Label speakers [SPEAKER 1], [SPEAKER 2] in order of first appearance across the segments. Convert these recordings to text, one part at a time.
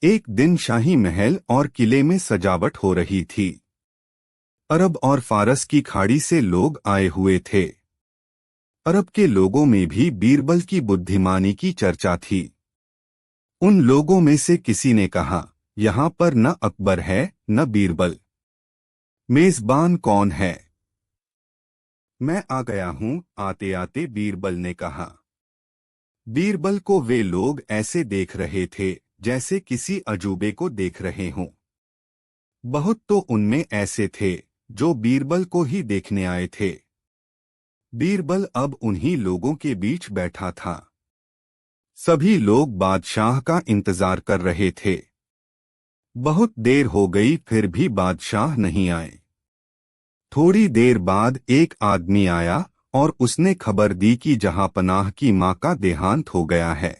[SPEAKER 1] एक दिन शाही महल और किले में सजावट हो रही थी। अरब और फारस की खाड़ी से लोग आए हुए थे। अरब के लोगों में भी बीरबल की बुद्धिमानी की चर्चा थी। उन लोगों में से किसी ने कहा, यहाँ पर न अकबर है न बीरबल। मेजबान कौन है? मैं आ गया हूँ, आते आते बीरबल ने कहा। बीरबल को वे लोग ऐसे देख रहे थे जैसे किसी अजूबे को देख रहे हों। बहुत तो उनमें ऐसे थे जो बीरबल को ही देखने आए थे। बीरबल अब उन्हीं लोगों के बीच बैठा था। सभी लोग बादशाह का इंतजार कर रहे थे। बहुत देर हो गई फिर भी बादशाह नहीं आए। थोड़ी देर बाद एक आदमी आया और उसने खबर दी कि जहांपनाह की मां का देहांत हो गया है।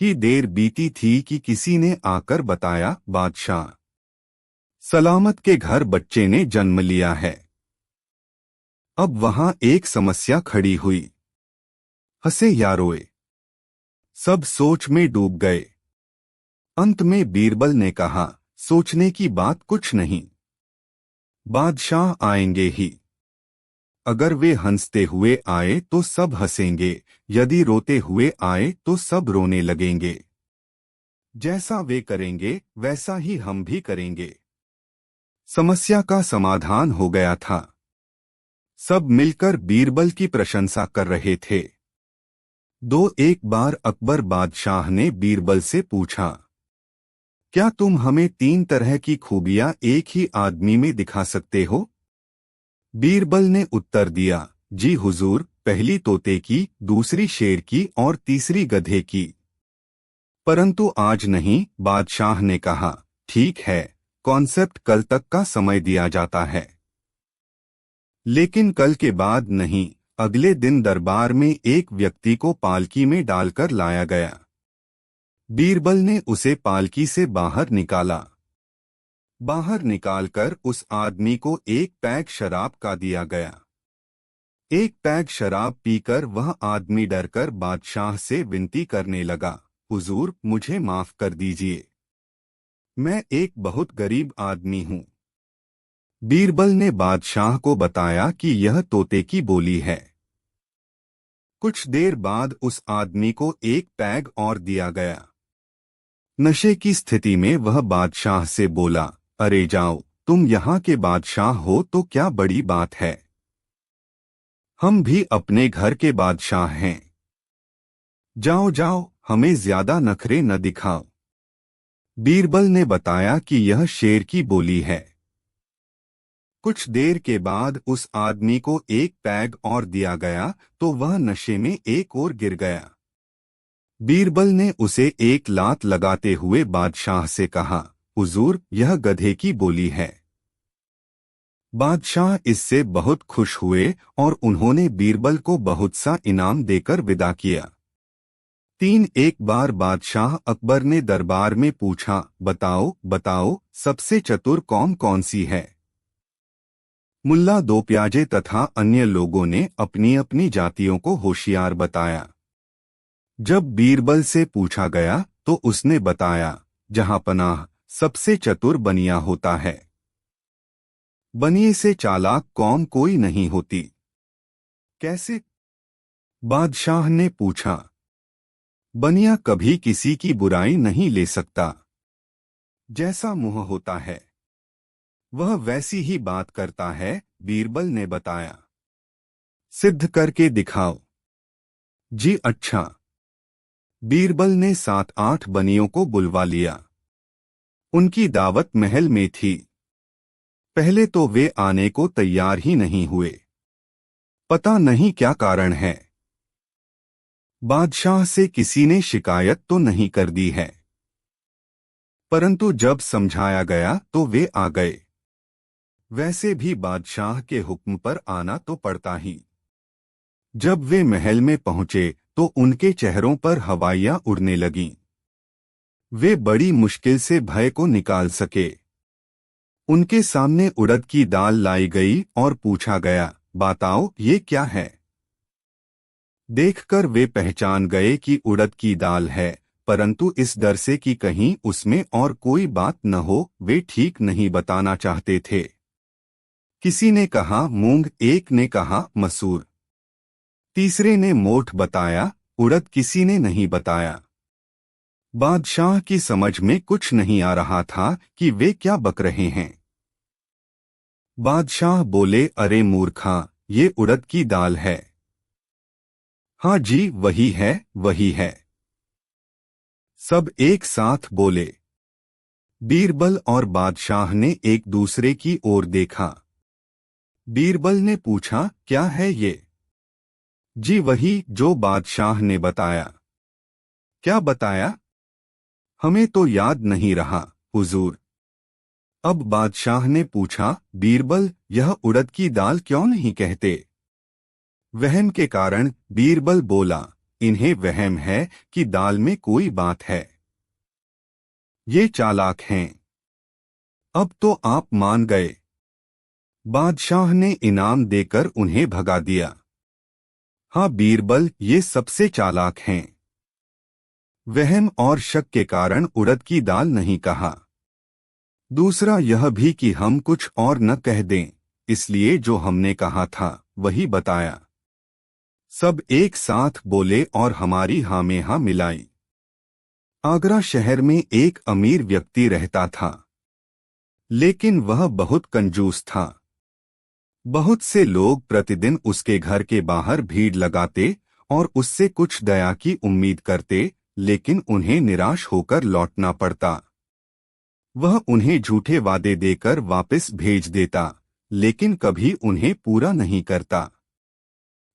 [SPEAKER 1] कि देर बीती थी कि किसी ने आकर बताया, बादशाह सलामत के घर बच्चे ने जन्म लिया है। अब वहां एक समस्या खड़ी हुई। हंसे या रोए, सब सोच में डूब गए। अंत में बीरबल ने कहा, सोचने की बात कुछ नहीं। बादशाह आएंगे ही। अगर वे हंसते हुए आए तो सब हंसेंगे, यदि रोते हुए आए तो सब रोने लगेंगे। जैसा वे करेंगे वैसा ही हम भी करेंगे। समस्या का समाधान हो गया था। सब मिलकर बीरबल की प्रशंसा कर रहे थे। एक बार अकबर बादशाह ने बीरबल से पूछा, क्या तुम हमें 3 तरह की खूबियां एक ही आदमी में दिखा सकते हो? बीरबल ने उत्तर दिया, जी हुजूर, पहली तोते की, दूसरी शेर की और तीसरी गधे की। परंतु आज नहीं, बादशाह ने कहा। ठीक है, कॉन्सेप्ट कल तक का समय दिया जाता है। लेकिन कल के बाद नहीं। अगले दिन दरबार में एक व्यक्ति को पालकी में डालकर लाया गया। बीरबल ने उसे पालकी से बाहर निकाला। बाहर निकालकर उस आदमी को एक पैग शराब का दिया गया। एक पैग शराब पीकर वह आदमी डरकर बादशाह से विनती करने लगा, हुजूर, मुझे माफ कर दीजिए। मैं एक बहुत गरीब आदमी हूँ। बीरबल ने बादशाह को बताया कि यह तोते की बोली है। कुछ देर बाद उस आदमी को एक पैग और दिया गया। नशे की स्थिति में वह बादशाह से बोला, अरे जाओ, तुम यहाँ के बादशाह हो तो क्या बड़ी बात है। हम भी अपने घर के बादशाह हैं। जाओ जाओ, हमें ज्यादा नखरे न दिखाओ। बीरबल ने बताया कि यह शेर की बोली है। कुछ देर के बाद उस आदमी को एक पैग और दिया गया तो वह नशे में एक और गिर गया। बीरबल ने उसे एक लात लगाते हुए बादशाह से कहा, हुजूर, यह गधे की बोली है। बादशाह इससे बहुत खुश हुए और उन्होंने बीरबल को बहुत सा इनाम देकर विदा किया। एक बार बादशाह अकबर ने दरबार में पूछा, बताओ बताओ, सबसे चतुर कौन कौन सी है? मुल्ला दो प्याजे तथा अन्य लोगों ने अपनी अपनी जातियों को होशियार बताया। जब बीरबल से पूछा गया तो उसने बताया, जहांपनाह सबसे चतुर बनिया होता है। बनिए से चालाक कौम कोई नहीं होती। कैसे? बादशाह ने पूछा। बनिया कभी किसी की बुराई नहीं ले सकता। जैसा मुंह होता है वह वैसी ही बात करता है, बीरबल ने बताया। सिद्ध करके दिखाओ। जी अच्छा। बीरबल ने 7-8 बनियों को बुलवा लिया। उनकी दावत महल में थी। पहले तो वे आने को तैयार ही नहीं हुए। पता नहीं क्या कारण है। बादशाह से किसी ने शिकायत तो नहीं कर दी है, परंतु जब समझाया गया तो वे आ गए। वैसे भी बादशाह के हुक्म पर आना तो पड़ता ही। जब वे महल में पहुंचे तो उनके चेहरों पर हवाइयां उड़ने लगीं। वे बड़ी मुश्किल से भय को निकाल सके। उनके सामने उड़द की दाल लाई गई और पूछा गया, बताओ ये क्या है? देखकर वे पहचान गए कि उड़द की दाल है, परंतु इस डर से कि कहीं उसमें और कोई बात न हो, वे ठीक नहीं बताना चाहते थे। किसी ने कहा मूंग, एक ने कहा मसूर, तीसरे ने मोठ बताया, उड़द किसी ने नहीं बताया। बादशाह की समझ में कुछ नहीं आ रहा था कि वे क्या बक रहे हैं। बादशाह बोले, अरे मूर्खा, ये उड़द की दाल है। हाँ जी, वही है, वही है। सब एक साथ बोले। बीरबल और बादशाह ने एक दूसरे की ओर देखा। बीरबल ने पूछा, क्या है ये? जी वही जो बादशाह ने बताया। क्या बताया? हमें तो याद नहीं रहा, हुजूर। अब बादशाह ने पूछा, बीरबल, यह उड़द की दाल क्यों नहीं कहते? वहम के कारण बीरबल बोला, इन्हें वहम है कि दाल में कोई बात है। ये चालाक हैं। अब तो आप मान गए। बादशाह ने इनाम देकर उन्हें भगा दिया। हाँ बीरबल, ये सबसे चालाक हैं। वहम और शक के कारण उड़द की दाल नहीं कहा। दूसरा यह भी कि हम कुछ और न कह दें, इसलिए जो हमने कहा था वही बताया। सब एक साथ बोले और हमारी हाँ में हाँ मिलाई। आगरा शहर में एक अमीर व्यक्ति रहता था, लेकिन वह बहुत कंजूस था। बहुत से लोग प्रतिदिन उसके घर के बाहर भीड़ लगाते और उससे कुछ दया की उम्मीद करते, लेकिन उन्हें निराश होकर लौटना पड़ता। वह उन्हें झूठे वादे देकर वापस भेज देता, लेकिन कभी उन्हें पूरा नहीं करता।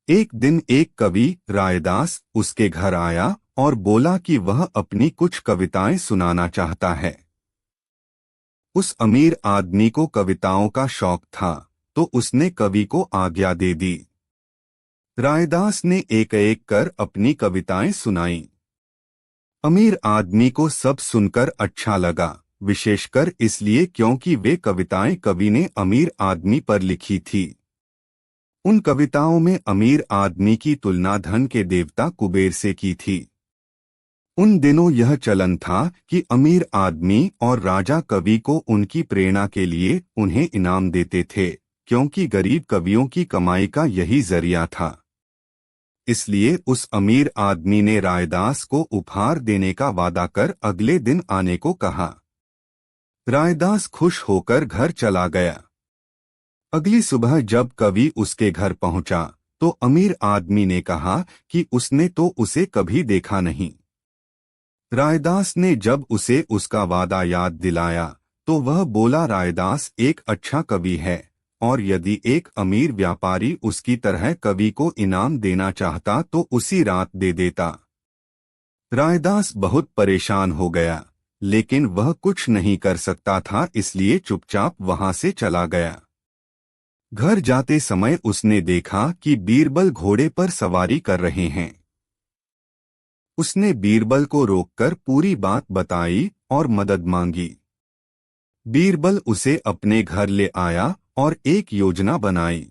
[SPEAKER 1] एक दिन एक कवि रायदास उसके घर आया और बोला कि वह अपनी कुछ कविताएं सुनाना चाहता है। उस अमीर आदमी को कविताओं का शौक था, तो उसने कवि को आज्ञा दे दी। रायदास ने एक एक कर अपनी कविताएं सुनाईं। अमीर आदमी को सब सुनकर अच्छा लगा, विशेषकर इसलिए क्योंकि वे कविताएं कवि ने अमीर आदमी पर लिखी थी। उन कविताओं में अमीर आदमी की तुलना धन के देवता कुबेर से की थी। उन दिनों यह चलन था कि अमीर आदमी और राजा कवि को उनकी प्रेरणा के लिए उन्हें इनाम देते थे, क्योंकि गरीब कवियों की कमाई का यही जरिया था। इसलिए उस अमीर आदमी ने रायदास को उपहार देने का वादा कर अगले दिन आने को कहा। रायदास खुश होकर घर चला गया। अगली सुबह जब कवि उसके घर पहुंचा, तो अमीर आदमी ने कहा कि उसने तो उसे कभी देखा नहीं। रायदास ने जब उसे उसका वादा याद दिलाया, तो वह बोला, रायदास एक अच्छा कवि है, और यदि एक अमीर व्यापारी उसकी तरह कवि को इनाम देना चाहता तो उसी रात दे देता। रायदास बहुत परेशान हो गया, लेकिन वह कुछ नहीं कर सकता था, इसलिए चुपचाप वहां से चला गया। घर जाते समय उसने देखा कि बीरबल घोड़े पर सवारी कर रहे हैं। उसने बीरबल को रोककर पूरी बात बताई और मदद मांगी। बीरबल उसे अपने घर ले आया और एक योजना बनाई।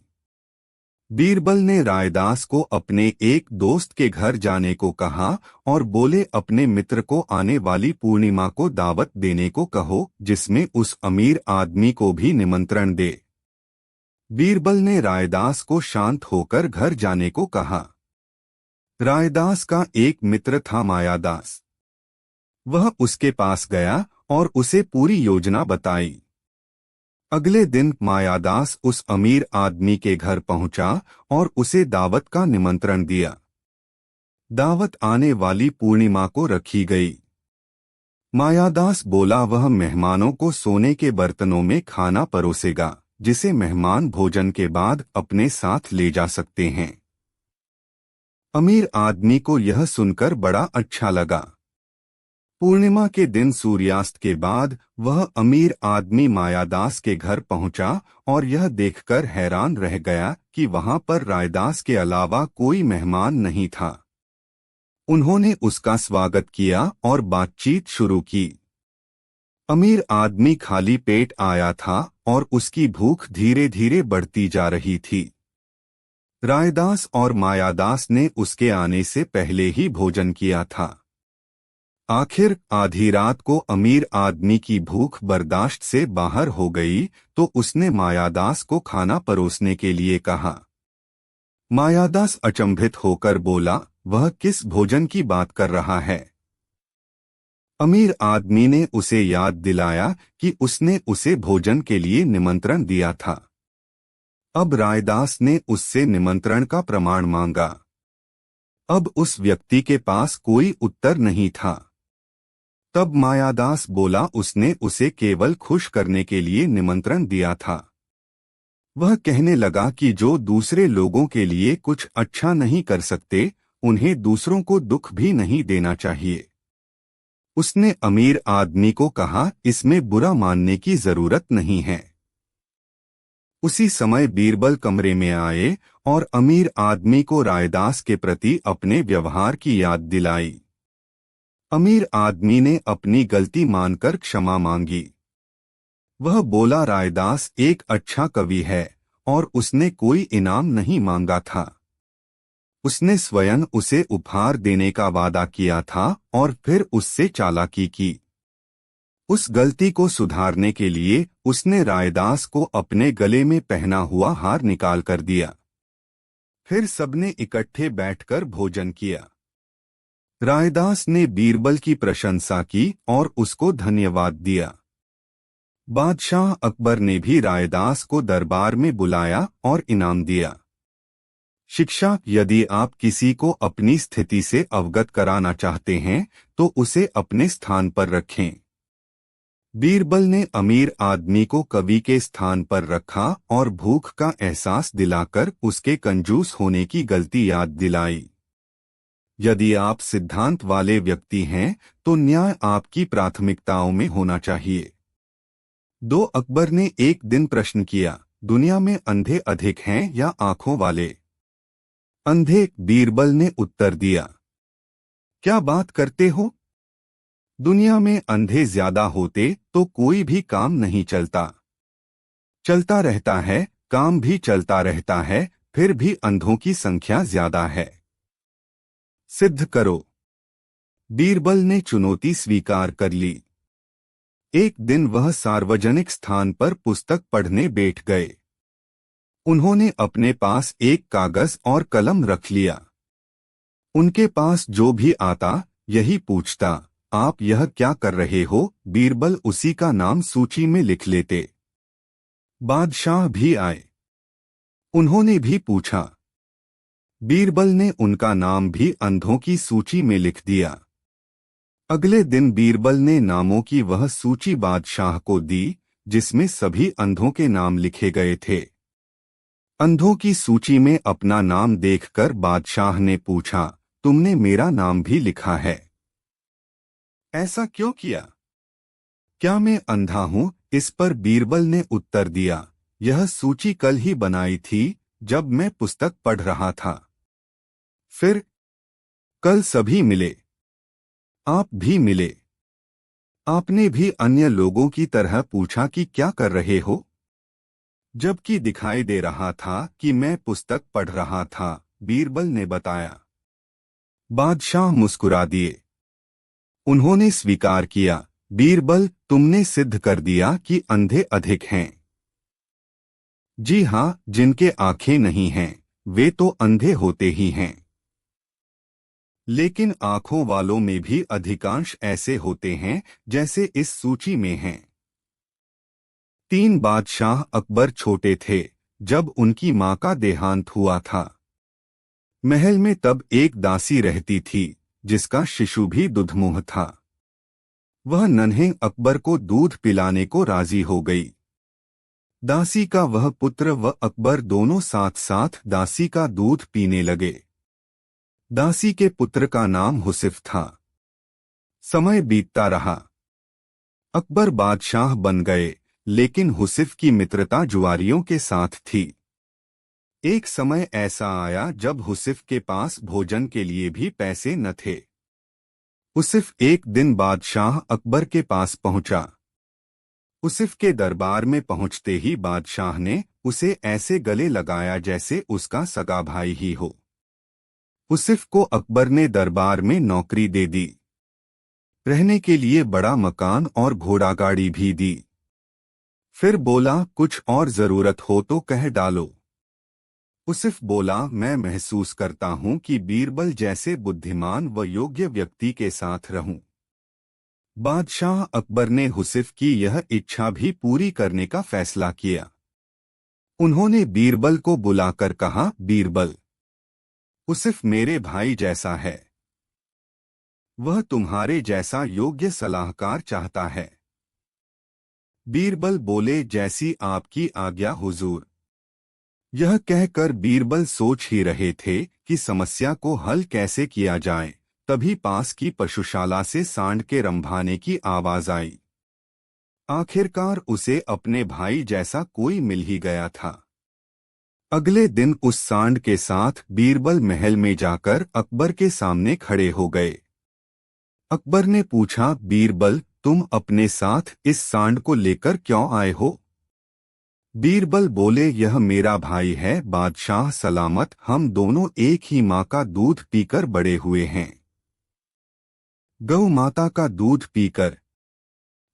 [SPEAKER 1] बीरबल ने रायदास को अपने एक दोस्त के घर जाने को कहा और बोले, अपने मित्र को आने वाली पूर्णिमा को दावत देने को कहो, जिसमें उस अमीर आदमी को भी निमंत्रण दे। बीरबल ने रायदास को शांत होकर घर जाने को कहा। रायदास का एक मित्र था मायादास। वह उसके पास गया और उसे पूरी योजना बताई। अगले दिन मायादास उस अमीर आदमी के घर पहुंचा और उसे दावत का निमंत्रण दिया। दावत आने वाली पूर्णिमा को रखी गई। मायादास बोला, वह मेहमानों को सोने के बर्तनों में खाना परोसेगा, जिसे मेहमान भोजन के बाद अपने साथ ले जा सकते हैं। अमीर आदमी को यह सुनकर बड़ा अच्छा लगा। पूर्णिमा के दिन सूर्यास्त के बाद वह अमीर आदमी मायादास के घर पहुंचा और यह देखकर हैरान रह गया कि वहां पर रायदास के अलावा कोई मेहमान नहीं था। उन्होंने उसका स्वागत किया और बातचीत शुरू की। अमीर आदमी खाली पेट आया था और उसकी भूख धीरे धीरे बढ़ती जा रही थी। रायदास और मायादास ने उसके आने से पहले ही भोजन किया था। आखिर आधी रात को अमीर आदमी की भूख बर्दाश्त से बाहर हो गई तो उसने मायादास को खाना परोसने के लिए कहा। मायादास अचंभित होकर बोला, वह किस भोजन की बात कर रहा है? अमीर आदमी ने उसे याद दिलाया कि उसने उसे भोजन के लिए निमंत्रण दिया था। अब रायदास ने उससे निमंत्रण का प्रमाण मांगा। अब उस व्यक्ति के पास कोई उत्तर नहीं था। तब मायादास बोला, उसने उसे केवल खुश करने के लिए निमंत्रण दिया था। वह कहने लगा कि जो दूसरे लोगों के लिए कुछ अच्छा नहीं कर सकते, उन्हें दूसरों को दुख भी नहीं देना चाहिए। उसने अमीर आदमी को कहा, इसमें बुरा मानने की जरूरत नहीं है। उसी समय बीरबल कमरे में आए और अमीर आदमी को रायदास के प्रति अपने व्यवहार की याद दिलाई। अमीर आदमी ने अपनी गलती मानकर क्षमा मांगी। वह बोला, रायदास एक अच्छा कवि है और उसने कोई इनाम नहीं मांगा था। उसने स्वयं उसे उपहार देने का वादा किया था और फिर उससे चालाकी की। उस गलती को सुधारने के लिए उसने रायदास को अपने गले में पहना हुआ हार निकाल कर दिया। फिर सबने इकट्ठे बैठकर भोजन किया। रायदास ने बीरबल की प्रशंसा की और उसको धन्यवाद दिया। बादशाह अकबर ने भी रायदास को दरबार में बुलाया और इनाम दिया। शिक्षा, यदि आप किसी को अपनी स्थिति से अवगत कराना चाहते हैं तो उसे अपने स्थान पर रखें। बीरबल ने अमीर आदमी को कवि के स्थान पर रखा और भूख का एहसास दिलाकर उसके कंजूस होने की गलती याद दिलाई। यदि आप सिद्धांत वाले व्यक्ति हैं तो न्याय आपकी प्राथमिकताओं में होना चाहिए। 2 अकबर ने एक दिन प्रश्न किया, दुनिया में अंधे अधिक हैं या आंखों वाले? अंधे, बीरबल ने उत्तर दिया। क्या बात करते हो? दुनिया में अंधे ज्यादा होते तो कोई भी काम नहीं चलता। चलता रहता है, काम भी चलता रहता है, फिर भी अंधों की संख्या ज्यादा है। सिद्ध करो। बीरबल ने चुनौती स्वीकार कर ली। एक दिन वह सार्वजनिक स्थान पर पुस्तक पढ़ने बैठ गए। उन्होंने अपने पास एक कागज और कलम रख लिया। उनके पास जो भी आता यही पूछता, आप यह क्या कर रहे हो? बीरबल उसी का नाम सूची में लिख लेते। बादशाह भी आए। उन्होंने भी पूछा। बीरबल ने उनका नाम भी अंधों की सूची में लिख दिया। अगले दिन बीरबल ने नामों की वह सूची बादशाह को दी जिसमें सभी अंधों के नाम लिखे गए थे। अंधों की सूची में अपना नाम देखकर बादशाह ने पूछा, तुमने मेरा नाम भी लिखा है? ऐसा क्यों किया? क्या मैं अंधा हूं? इस पर बीरबल ने उत्तर दिया, यह सूची कल ही बनाई थी जब मैं पुस्तक पढ़ रहा था। फिर कल सभी मिले, आप भी मिले। आपने भी अन्य लोगों की तरह पूछा कि क्या कर रहे हो? जबकि दिखाई दे रहा था कि मैं पुस्तक पढ़ रहा था, बीरबल ने बताया। बादशाह मुस्कुरा दिए। उन्होंने स्वीकार किया, बीरबल, तुमने सिद्ध कर दिया कि अंधे अधिक हैं। जी हाँ, जिनके आंखें नहीं हैं वे तो अंधे होते ही हैं। लेकिन आंखों वालों में भी अधिकांश ऐसे होते हैं जैसे इस सूची में हैं। 3 बादशाह अकबर छोटे थे जब उनकी मां का देहांत हुआ था। महल में तब एक दासी रहती थी जिसका शिशु भी दुधमुह था। वह नन्हे अकबर को दूध पिलाने को राजी हो गई। दासी का वह पुत्र व अकबर दोनों साथ साथ दासी का दूध पीने लगे। दासी के पुत्र का नाम हुसिफ था। समय बीतता रहा। अकबर बादशाह बन गए, लेकिन हुसिफ की मित्रता जुआरियों के साथ थी। एक समय ऐसा आया जब हुसिफ के पास भोजन के लिए भी पैसे न थे। हुसिफ एक दिन बादशाह अकबर के पास पहुंचा। हुसिफ के दरबार में पहुंचते ही बादशाह ने उसे ऐसे गले लगाया जैसे उसका सगा भाई ही हो। हुसिफ को अकबर ने दरबार में नौकरी दे दी। रहने के लिए बड़ा मकान और घोड़ा गाड़ी भी दी। फिर बोला, कुछ और जरूरत हो तो कह डालो। उसिफ बोला, मैं महसूस करता हूं कि बीरबल जैसे बुद्धिमान व योग्य व्यक्ति के साथ रहूं। बादशाह अकबर ने हुसिफ की यह इच्छा भी पूरी करने का फैसला किया। उन्होंने बीरबल को बुलाकर कहा, बीरबल, हुसिफ मेरे भाई जैसा है। वह तुम्हारे जैसा योग्य सलाहकार चाहता है। बीरबल बोले, जैसी आपकी आज्ञा हुजूर। यह कहकर बीरबल सोच ही रहे थे कि समस्या को हल कैसे किया जाए, तभी पास की पशुशाला से सांड के रंभाने की आवाज आई। आखिरकार उसे अपने भाई जैसा कोई मिल ही गया था। अगले दिन उस सांड के साथ बीरबल महल में जाकर अकबर के सामने खड़े हो गए। अकबर ने पूछा, बीरबल, तुम अपने साथ इस सांड को लेकर क्यों आए हो? बीरबल बोले, यह मेरा भाई है बादशाह सलामत, हम दोनों एक ही माँ का दूध पीकर बड़े हुए हैं। गौ माता का दूध पीकर,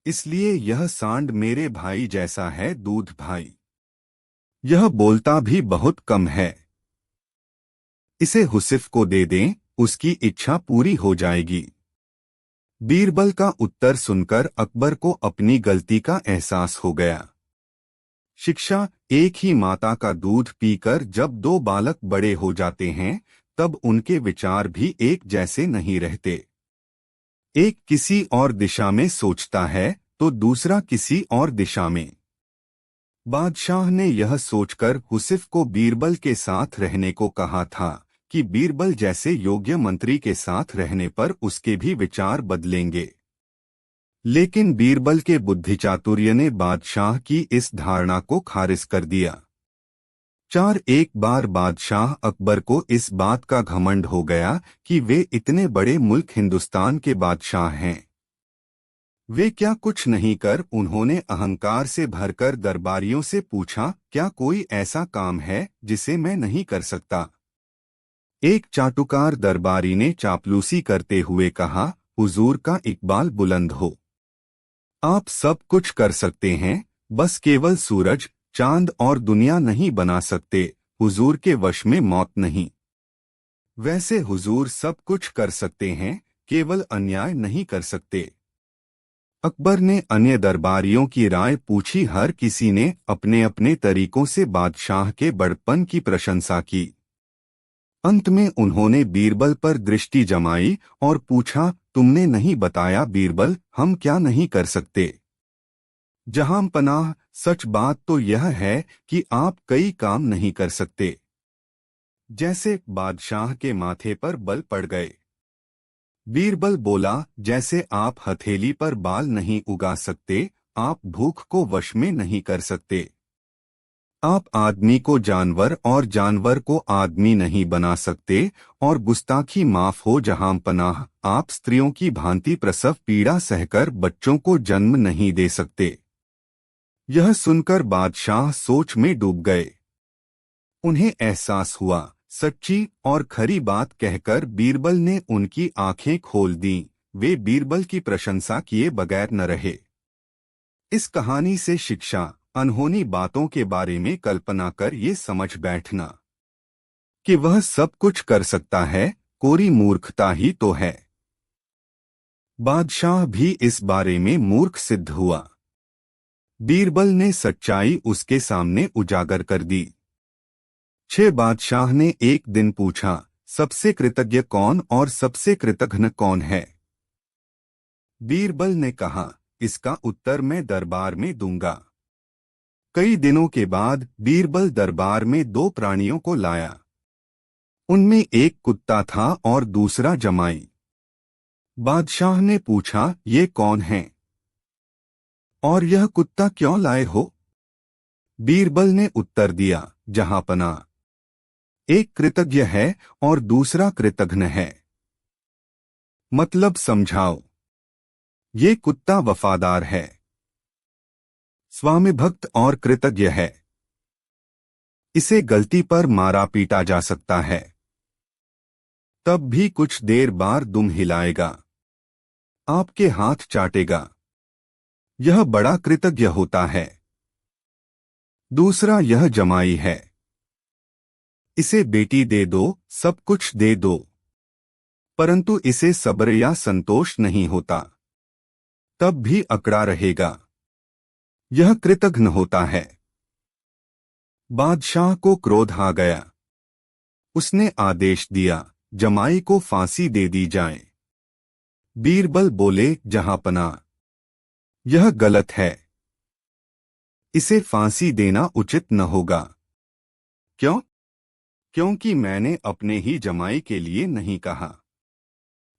[SPEAKER 1] इसलिए यह सांड मेरे भाई जैसा है, दूध भाई। यह बोलता भी बहुत कम है। इसे हुसिफ को दे दें, उसकी इच्छा पूरी हो जाएगी। बीरबल का उत्तर सुनकर अकबर को अपनी गलती का एहसास हो गया। शिक्षा, एक ही माता का दूध पीकर जब दो बालक बड़े हो जाते हैं, तब उनके विचार भी एक जैसे नहीं रहते। एक किसी और दिशा में सोचता है तो दूसरा किसी और दिशा में। बादशाह ने यह सोचकर हुसिफ को बीरबल के साथ रहने को कहा था कि बीरबल जैसे योग्य मंत्री के साथ रहने पर उसके भी विचार बदलेंगे। लेकिन बीरबल के बुद्धिचातुर्य ने बादशाह की इस धारणा को खारिज कर दिया। एक बार बादशाह अकबर को इस बात का घमंड हो गया कि वे इतने बड़े मुल्क हिंदुस्तान के बादशाह हैं। वे क्या कुछ नहीं कर, उन्होंने अहंकार से भरकर दरबारियों से पूछा, क्या कोई ऐसा काम है जिसे मैं नहीं कर सकता? एक चाटुकार दरबारी ने चापलूसी करते हुए कहा, हुजूर का इकबाल बुलंद हो। आप सब कुछ कर सकते हैं, बस केवल सूरज, चांद और दुनिया नहीं बना सकते, हुजूर के वश में मौत नहीं। वैसे हुजूर सब कुछ कर सकते हैं, केवल अन्याय नहीं कर सकते। अकबर ने अन्य दरबारियों की राय पूछी। हर किसी ने अपने अपने तरीकों से बादशाह के बड़पन की प्रशंसा की। अंत में उन्होंने बीरबल पर दृष्टि जमाई और पूछा, तुमने नहीं बताया बीरबल, हम क्या नहीं कर सकते? जहां पनाह, सच बात तो यह है कि आप कई काम नहीं कर सकते। जैसे बादशाह के माथे पर बल पड़ गए। बीरबल बोला, जैसे आप हथेली पर बाल नहीं उगा सकते, आप भूख को वश में नहीं कर सकते। आप आदमी को जानवर और जानवर को आदमी नहीं बना सकते, और गुस्ताखी माफ हो जहां पनाह, आप स्त्रियों की भांति प्रसव पीड़ा सहकर बच्चों को जन्म नहीं दे सकते। यह सुनकर बादशाह सोच में डूब गए। उन्हें एहसास हुआ, सच्ची और खरी बात कहकर बीरबल ने उनकी आंखें खोल दीं, वे बीरबल की प्रशंसा किए बगैर न रहे। इस कहानी से शिक्षा, अनहोनी बातों के बारे में कल्पना कर ये समझ बैठना कि वह सब कुछ कर सकता है, कोरी मूर्खता ही तो है। बादशाह भी इस बारे में मूर्ख सिद्ध हुआ। बीरबल ने सच्चाई उसके सामने उजागर कर दी। बादशाह ने एक दिन पूछा, सबसे कृतज्ञ कौन और सबसे कृतघ्न कौन है? बीरबल ने कहा, इसका उत्तर मैं दरबार में दूंगा। कई दिनों के बाद बीरबल दरबार में दो प्राणियों को लाया। उनमें एक कुत्ता था और दूसरा जमाई। बादशाह ने पूछा, ये कौन हैं? और यह कुत्ता क्यों लाए हो? बीरबल ने उत्तर दिया, जहांपना, एक कृतज्ञ है और दूसरा कृतघ्न है। मतलब समझाओ। ये कुत्ता वफादार है, स्वामिभक्त और कृतज्ञ है। इसे गलती पर मारा पीटा जा सकता है, तब भी कुछ देर बाद दुम हिलाएगा। आपके हाथ चाटेगा। यह बड़ा कृतज्ञ होता है। दूसरा, यह जमाई है। इसे बेटी दे दो, सब कुछ दे दो, परंतु इसे सब्र या संतोष नहीं होता, तब भी अकड़ा रहेगा। यह कृतघ्न होता है। बादशाह को क्रोध आ गया। उसने आदेश दिया, जमाई को फांसी दे दी जाए। बीरबल बोले, जहांपना, यह गलत है। इसे फांसी देना उचित न होगा। क्यों? क्योंकि मैंने अपने ही जमाई के लिए नहीं कहा।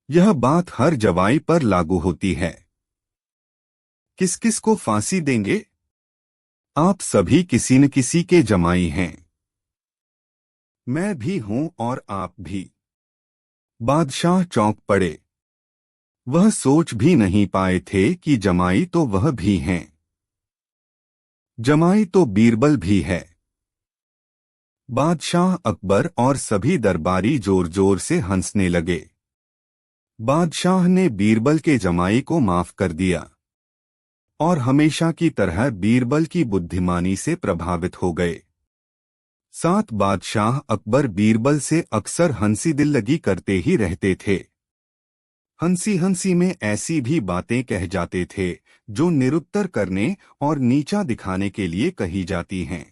[SPEAKER 1] यह बात हर जवाई पर लागू होती है। किस किस को फांसी देंगे? आप सभी किसी न किसी के जमाई हैं। मैं भी हूं और आप भी। बादशाह चौंक पड़े। वह सोच भी नहीं पाए थे कि जमाई तो वह भी हैं। जमाई तो बीरबल भी है। बादशाह अकबर और सभी दरबारी जोर जोर से हंसने लगे। बादशाह ने बीरबल के जमाई को माफ कर दिया और हमेशा की तरह बीरबल की बुद्धिमानी से प्रभावित हो गए। साथ बादशाह अकबर बीरबल से अक्सर हंसी दिल्लगी करते ही रहते थे। हंसी हंसी में ऐसी भी बातें कह जाते थे जो निरुत्तर करने और नीचा दिखाने के लिए कही जाती हैं।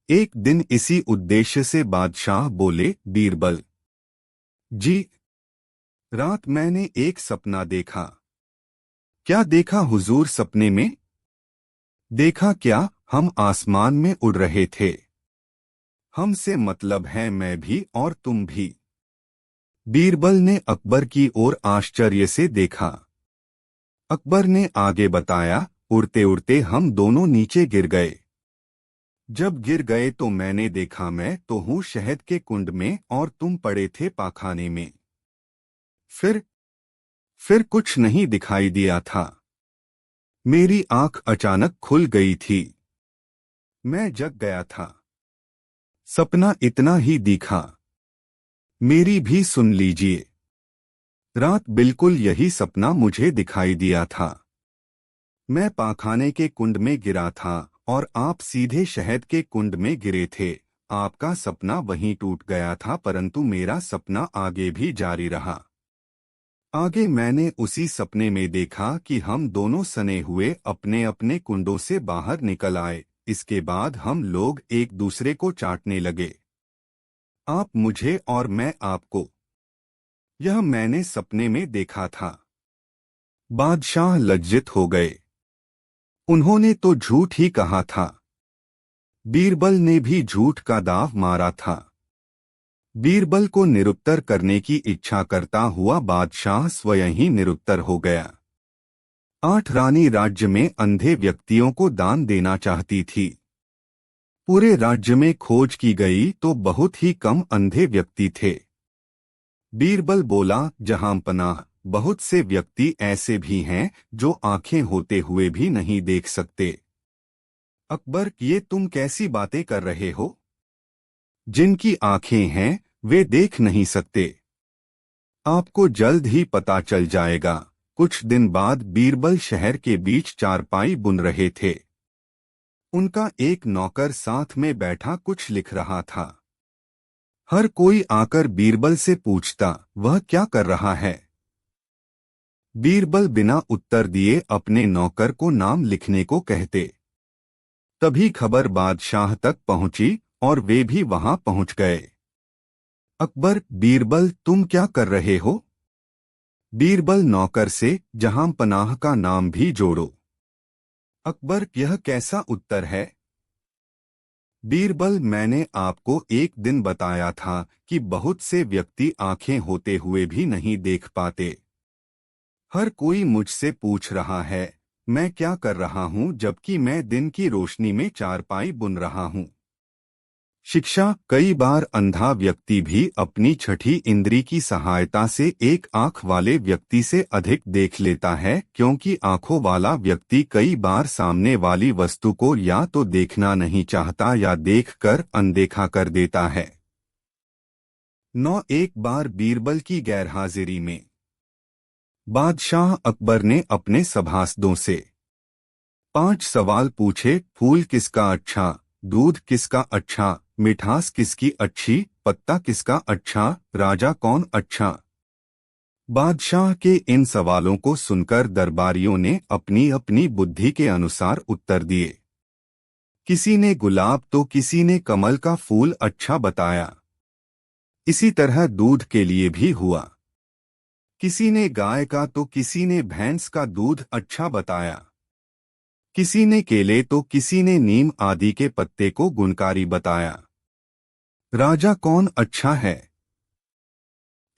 [SPEAKER 1] एक दिन इसी उद्देश्य से बादशाह बोले, बीरबल जी, रात मैंने एक सपना देखा। क्या देखा हुजूर सपने में? देखा क्या, हम आसमान में उड़ रहे थे। हमसे मतलब है मैं भी और तुम भी। बीरबल ने अकबर की ओर आश्चर्य से देखा। अकबर ने आगे बताया, उड़ते उड़ते हम दोनों नीचे गिर गए। जब गिर गए तो मैंने देखा मैं तो हूँ शहद के कुंड में और तुम पड़े थे पाखाने में। फिर कुछ नहीं दिखाई दिया था। मेरी आंख अचानक खुल गई थी। मैं जग गया था। सपना इतना ही दिखा। मेरी भी सुन लीजिए। रात बिल्कुल यही सपना मुझे दिखाई दिया था। मैं पाखाने के कुंड में गिरा था और आप सीधे शहद के कुंड में गिरे थे। आपका सपना वहीं टूट गया था, परंतु मेरा सपना आगे भी जारी रहा। आगे मैंने उसी सपने में देखा कि हम दोनों सने हुए अपने अपने कुंडों से बाहर निकल आए। इसके बाद हम लोग एक दूसरे को चाटने लगे, आप मुझे और मैं आपको। यह मैंने सपने में देखा था। बादशाह लज्जित हो गए। उन्होंने तो झूठ ही कहा था। बीरबल ने भी झूठ का दाव मारा था। बीरबल को निरुत्तर करने की इच्छा करता हुआ बादशाह स्वयं ही निरुत्तर हो गया। 8 रानी राज्य में अंधे व्यक्तियों को दान देना चाहती थी। पूरे राज्य में खोज की गई तो बहुत ही कम अंधे व्यक्ति थे। बीरबल बोला, जहांपनाह, बहुत से व्यक्ति ऐसे भी हैं जो आंखें होते हुए भी नहीं देख सकते। अकबर, ये तुम कैसी बातें कर रहे हो? जिनकी आंखें हैं वे देख नहीं सकते। आपको जल्द ही पता चल जाएगा। कुछ दिन बाद बीरबल शहर के बीच चारपाई बुन रहे थे। उनका एक नौकर साथ में बैठा कुछ लिख रहा था। हर कोई आकर बीरबल से पूछता, वह क्या कर रहा है? बीरबल बिना उत्तर दिए अपने नौकर को नाम लिखने को कहते। तभी खबर बादशाह तक पहुंची और वे भी वहां पहुंच गए। अकबर, बीरबल तुम क्या कर रहे हो? बीरबल नौकर से, जहांपनाह का नाम भी जोड़ो। अकबर, यह कैसा उत्तर है? बीरबल, मैंने आपको एक दिन बताया था कि बहुत से व्यक्ति आंखें होते हुए भी नहीं देख पाते। हर कोई मुझसे पूछ रहा है मैं क्या कर रहा हूं, जबकि मैं दिन की रोशनी में चारपाई बुन रहा हूं। शिक्षा, कई बार अंधा व्यक्ति भी अपनी छठी इंद्री की सहायता से एक आंख वाले व्यक्ति से अधिक देख लेता है, क्योंकि आंखों वाला व्यक्ति कई बार सामने वाली वस्तु को या तो देखना नहीं चाहता या देखकर अनदेखा कर देता है। 9 एक बार बीरबल की गैरहाजिरी में बादशाह अकबर ने अपने सभासदों से 5 सवाल पूछे। फूल किसका अच्छा, दूध किसका अच्छा, मिठास किसकी अच्छी, पत्ता किसका अच्छा, राजा कौन अच्छा। बादशाह के इन सवालों को सुनकर दरबारियों ने अपनी अपनी बुद्धि के अनुसार उत्तर दिए। किसी ने गुलाब तो किसी ने कमल का फूल अच्छा बताया। इसी तरह दूध के लिए भी हुआ। किसी ने गाय का तो किसी ने भैंस का दूध अच्छा बताया। किसी ने केले तो किसी ने नीम आदि के पत्ते को गुणकारी बताया। राजा कौन अच्छा है,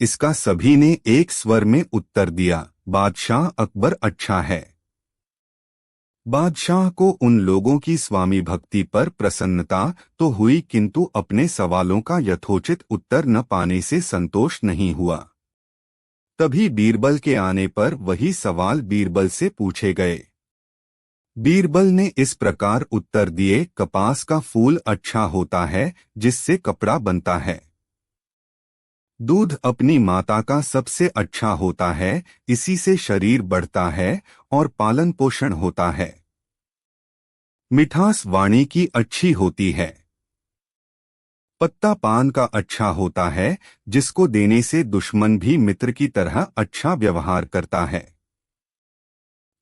[SPEAKER 1] इसका सभी ने एक स्वर में उत्तर दिया, बादशाह अकबर अच्छा है। बादशाह को उन लोगों की स्वामी भक्ति पर प्रसन्नता तो हुई, किंतु अपने सवालों का यथोचित उत्तर न पाने से संतोष नहीं हुआ। तभी बीरबल के आने पर वही सवाल बीरबल से पूछे गए। बीरबल ने इस प्रकार उत्तर दिए, कपास का फूल अच्छा होता है जिससे कपड़ा बनता है। दूध अपनी माता का सबसे अच्छा होता है, इसी से शरीर बढ़ता है और पालन पोषण होता है। मिठास वाणी की अच्छी होती है। पत्ता पान का अच्छा होता है, जिसको देने से दुश्मन भी मित्र की तरह अच्छा व्यवहार करता है।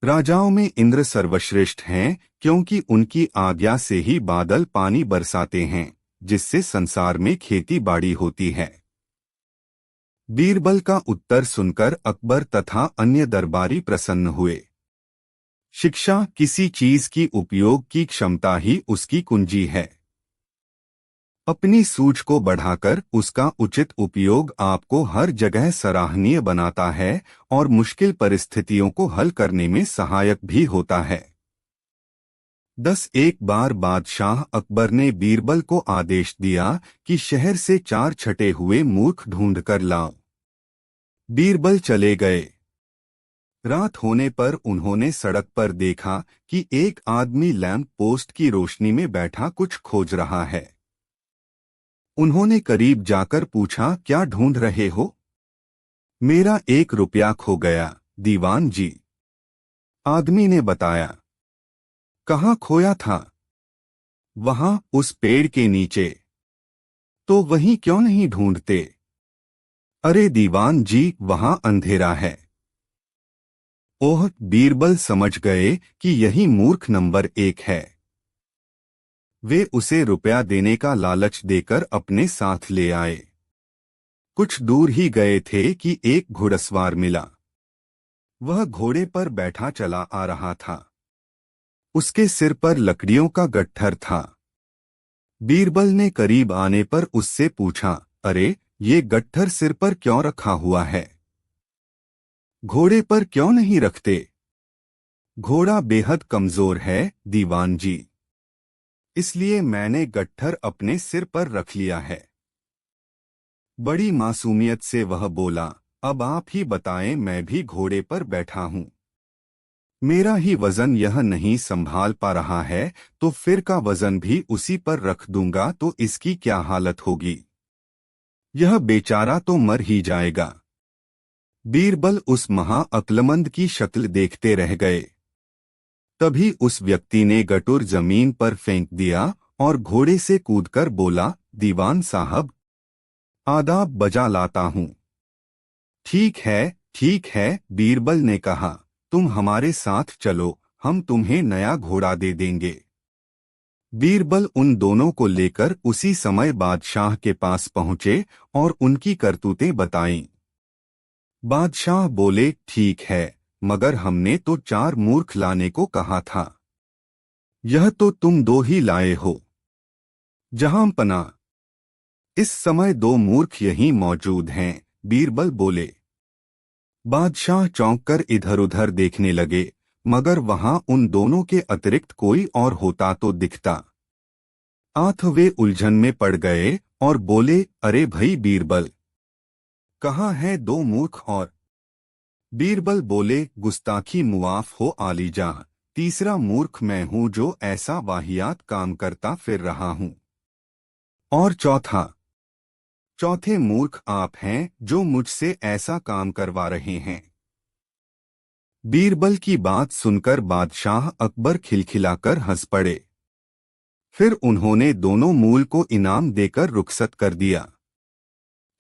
[SPEAKER 1] राजाओं में इंद्र सर्वश्रेष्ठ हैं, क्योंकि उनकी आज्ञा से ही बादल पानी बरसाते हैं, जिससे संसार में खेती बाड़ी होती है। बीरबल का उत्तर सुनकर अकबर तथा अन्य दरबारी प्रसन्न हुए। शिक्षा किसी चीज की उपयोग की क्षमता ही उसकी कुंजी है। अपनी सूझ को बढ़ाकर उसका उचित उपयोग आपको हर जगह सराहनीय बनाता है और मुश्किल परिस्थितियों को हल करने में सहायक भी होता है। 10 एक बार बादशाह अकबर ने बीरबल को आदेश दिया कि शहर से 4 छटे हुए मूर्ख ढूंढकर लाओ। बीरबल चले गए। रात होने पर उन्होंने सड़क पर देखा कि एक आदमी लैंप पोस्ट की रोशनी में बैठा कुछ खोज रहा है। उन्होंने करीब जाकर पूछा, क्या ढूंढ रहे हो? मेरा 1 रुपया खो गया, दीवान जी, आदमी ने बताया। कहाँ खोया था? वहां, उस पेड़ के नीचे। तो वहीं क्यों नहीं ढूंढते? अरे दीवान जी, वहां अंधेरा है। ओह, बीरबल समझ गए कि यही मूर्ख नंबर 1 है। वे उसे रुपया देने का लालच देकर अपने साथ ले आए। कुछ दूर ही गए थे कि एक घुड़सवार मिला। वह घोड़े पर बैठा चला आ रहा था। उसके सिर पर लकड़ियों का गट्ठर था। बीरबल ने करीब आने पर उससे पूछा, अरे, ये गट्ठर सिर पर क्यों रखा हुआ है? घोड़े पर क्यों नहीं रखते? घोड़ा बेहद कमजोर है, दीवान जी, इसलिए मैंने गट्ठर अपने सिर पर रख लिया है। बड़ी मासूमियत से वह बोला, अब आप ही बताएं, मैं भी घोड़े पर बैठा हूं। मेरा ही वजन यह नहीं संभाल पा रहा है, तो फिर का वजन भी उसी पर रख दूंगा तो इसकी क्या हालत होगी? यह बेचारा तो मर ही जाएगा। बीरबल उस महाअक्लमंद की शक्ल देखते रह गए। तभी उस व्यक्ति ने गटुर जमीन पर फेंक दिया और घोड़े से कूदकर बोला, दीवान साहब, आदाब बजा लाता हूं। ठीक है, ठीक है, बीरबल ने कहा, तुम हमारे साथ चलो, हम तुम्हें नया घोड़ा दे देंगे। बीरबल उन दोनों को लेकर उसी समय बादशाह के पास पहुंचे और उनकी करतूतें बताईं। बादशाह बोले, ठीक है, मगर हमने तो 4 मूर्ख लाने को कहा था। यह तो तुम 2 ही लाए हो। जहांपना, इस समय 2 मूर्ख यहीं मौजूद हैं, बीरबल बोले। बादशाह चौंककर इधर-उधर देखने लगे, मगर वहां उन दोनों के अतिरिक्त कोई और होता तो दिखता। आठ वे उलझन में पड़ गए और बोले, अरे भई बीरबल, कहाँ है 2 मूर्ख और? बीरबल बोले, गुस्ताखी मुआफ हो आलीजा, तीसरा मूर्ख मैं हूँ जो ऐसा वाहियात काम करता फिर रहा हूँ। और चौथे मूर्ख आप हैं जो मुझसे ऐसा काम करवा रहे हैं। बीरबल की बात सुनकर बादशाह अकबर खिलखिलाकर हंस पड़े। फिर उन्होंने दोनों मूल को इनाम देकर रुखसत कर दिया।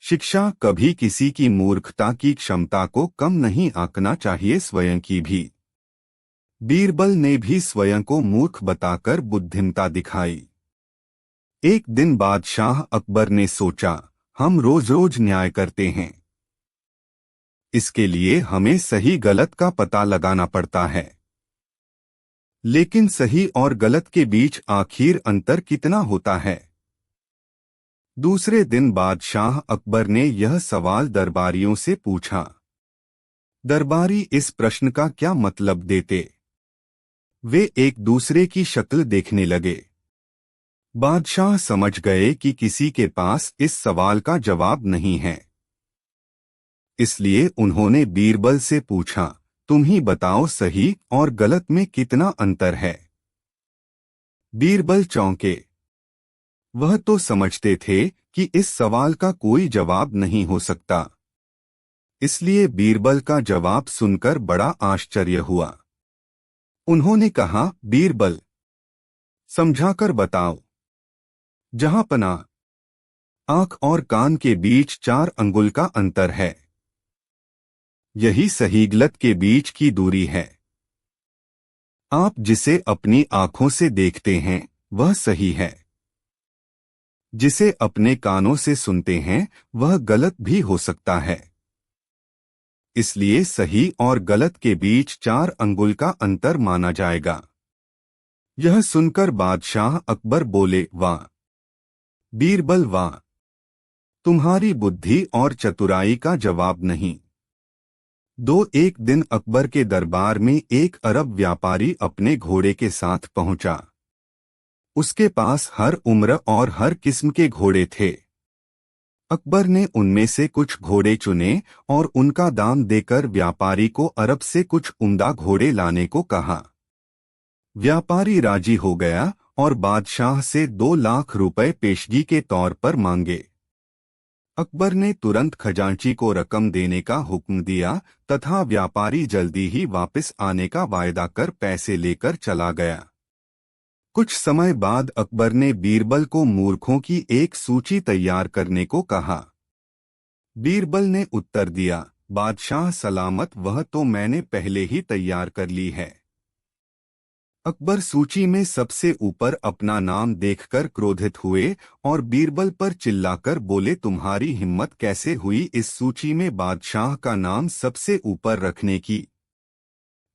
[SPEAKER 1] शिक्षा कभी किसी की मूर्खता की क्षमता को कम नहीं आंकना चाहिए, स्वयं की भी। बीरबल ने भी स्वयं को मूर्ख बताकर बुद्धिमता दिखाई। एक दिन बादशाह अकबर ने सोचा, हम रोज रोज न्याय करते हैं, इसके लिए हमें सही गलत का पता लगाना पड़ता है। लेकिन सही और गलत के बीच आखिर अंतर कितना होता है? दूसरे दिन बादशाह अकबर ने यह सवाल दरबारियों से पूछा। दरबारी इस प्रश्न का क्या मतलब देते? वे एक दूसरे की शक्ल देखने लगे। बादशाह समझ गए कि किसी के पास इस सवाल का जवाब नहीं है। इसलिए उन्होंने बीरबल से पूछा, तुम ही बताओ, सही और गलत में कितना अंतर है? बीरबल चौंके। वह तो समझते थे कि इस सवाल का कोई जवाब नहीं हो सकता। इसलिए बीरबल का जवाब सुनकर बड़ा आश्चर्य हुआ। उन्होंने कहा, बीरबल, समझाकर बताओ। जहांपना, आंख और कान के बीच 4 अंगुल का अंतर है। यही सही गलत के बीच की दूरी है। आप जिसे अपनी आंखों से देखते हैं वह सही है, जिसे अपने कानों से सुनते हैं वह गलत भी हो सकता है। इसलिए सही और गलत के बीच 4 अंगुल का अंतर माना जाएगा। यह सुनकर बादशाह अकबर बोले, वाह बीरबल वाह, तुम्हारी बुद्धि और चतुराई का जवाब नहीं। एक दिन अकबर के दरबार में एक अरब व्यापारी अपने घोड़े के साथ पहुंचा। उसके पास हर उम्र और हर किस्म के घोड़े थे। अकबर ने उनमें से कुछ घोड़े चुने और उनका दाम देकर व्यापारी को अरब से कुछ उम्दा घोड़े लाने को कहा। व्यापारी राजी हो गया और बादशाह से 2 लाख रुपए पेशगी के तौर पर मांगे। अकबर ने तुरंत खजांची को रकम देने का हुक्म दिया तथा व्यापारी जल्दी ही वापस आने का वायदा कर पैसे लेकर चला गया। कुछ समय बाद अकबर ने बीरबल को मूर्खों की एक सूची तैयार करने को कहा। बीरबल ने उत्तर दिया, बादशाह सलामत, वह तो मैंने पहले ही तैयार कर ली है। अकबर सूची में सबसे ऊपर अपना नाम देखकर क्रोधित हुए और बीरबल पर चिल्लाकर बोले, तुम्हारी हिम्मत कैसे हुई इस सूची में बादशाह का नाम सबसे ऊपर रखने की?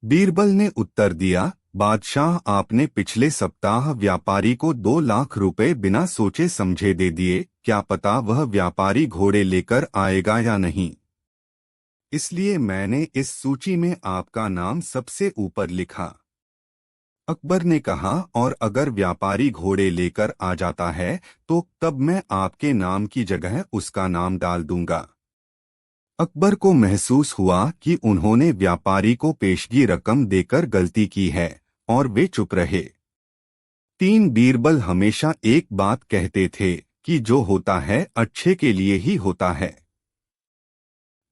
[SPEAKER 1] बीरबल ने उत्तर दिया, बादशाह, आपने पिछले सप्ताह व्यापारी को 2 लाख रुपए बिना सोचे समझे दे दिए। क्या पता वह व्यापारी घोड़े लेकर आएगा या नहीं, इसलिए मैंने इस सूची में आपका नाम सबसे ऊपर लिखा। अकबर ने कहा, और अगर व्यापारी घोड़े लेकर आ जाता है तो तब मैं आपके नाम की जगह उसका नाम डाल दूंगा। अकबर को महसूस हुआ कि उन्होंने व्यापारी को पेशगी रकम देकर गलती की है और वे चुप रहे। बीरबल हमेशा एक बात कहते थे कि जो होता है अच्छे के लिए ही होता है।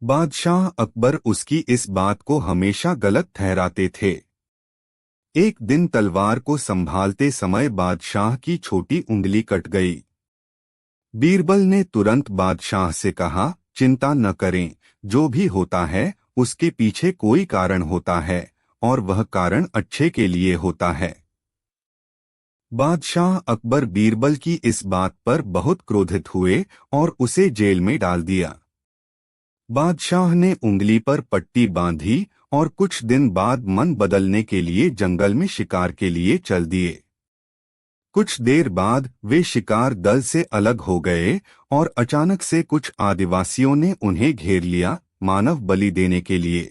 [SPEAKER 1] बादशाह अकबर उसकी इस बात को हमेशा गलत ठहराते थे। एक दिन तलवार को संभालते समय बादशाह की छोटी उंगली कट गई। बीरबल ने तुरंत बादशाह से कहा, चिंता न करें, जो भी होता है उसके पीछे कोई कारण होता है और वह कारण अच्छे के लिए होता है। बादशाह अकबर बीरबल की इस बात पर बहुत क्रोधित हुए और उसे जेल में डाल दिया। बादशाह ने उंगली पर पट्टी बांधी और कुछ दिन बाद मन बदलने के लिए जंगल में शिकार के लिए चल दिए। कुछ देर बाद वे शिकार दल से अलग हो गए और अचानक से कुछ आदिवासियों ने उन्हें घेर लिया, मानव बलि देने के लिए।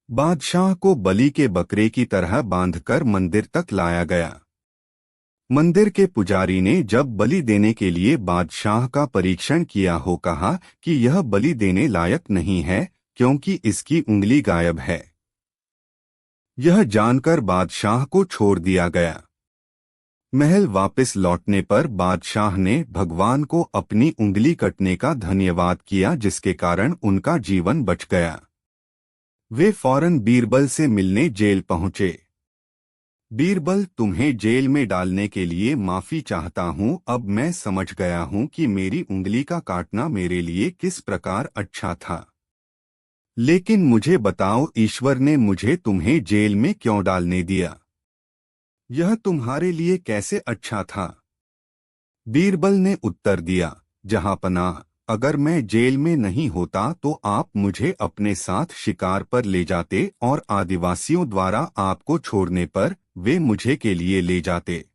[SPEAKER 1] बादशाह को बलि के बकरे की तरह बांधकर मंदिर तक लाया गया। मंदिर के पुजारी ने जब बलि देने के लिए बादशाह का परीक्षण किया हो कहा कि यह बलि देने लायक नहीं है क्योंकि इसकी उंगली गायब है। यह जानकर बादशाह को छोड़ दिया गया। महल वापस लौटने पर बादशाह ने भगवान को अपनी उंगली कटने का धन्यवाद किया, जिसके कारण उनका जीवन बच गया। वे फौरन बीरबल से मिलने जेल पहुंचे। बीरबल, तुम्हें जेल में डालने के लिए माफी चाहता हूं। अब मैं समझ गया हूं कि मेरी उंगली का काटना मेरे लिए किस प्रकार अच्छा था। लेकिन मुझे बताओ, ईश्वर ने मुझे तुम्हें जेल में क्यों डालने दिया? यह तुम्हारे लिए कैसे अच्छा था? बीरबल ने उत्तर दिया, जहांपनाह, अगर मैं जेल में नहीं होता तो आप मुझे अपने साथ शिकार पर ले जाते और आदिवासियों द्वारा आपको छोड़ने पर वे मुझे के लिए ले जाते।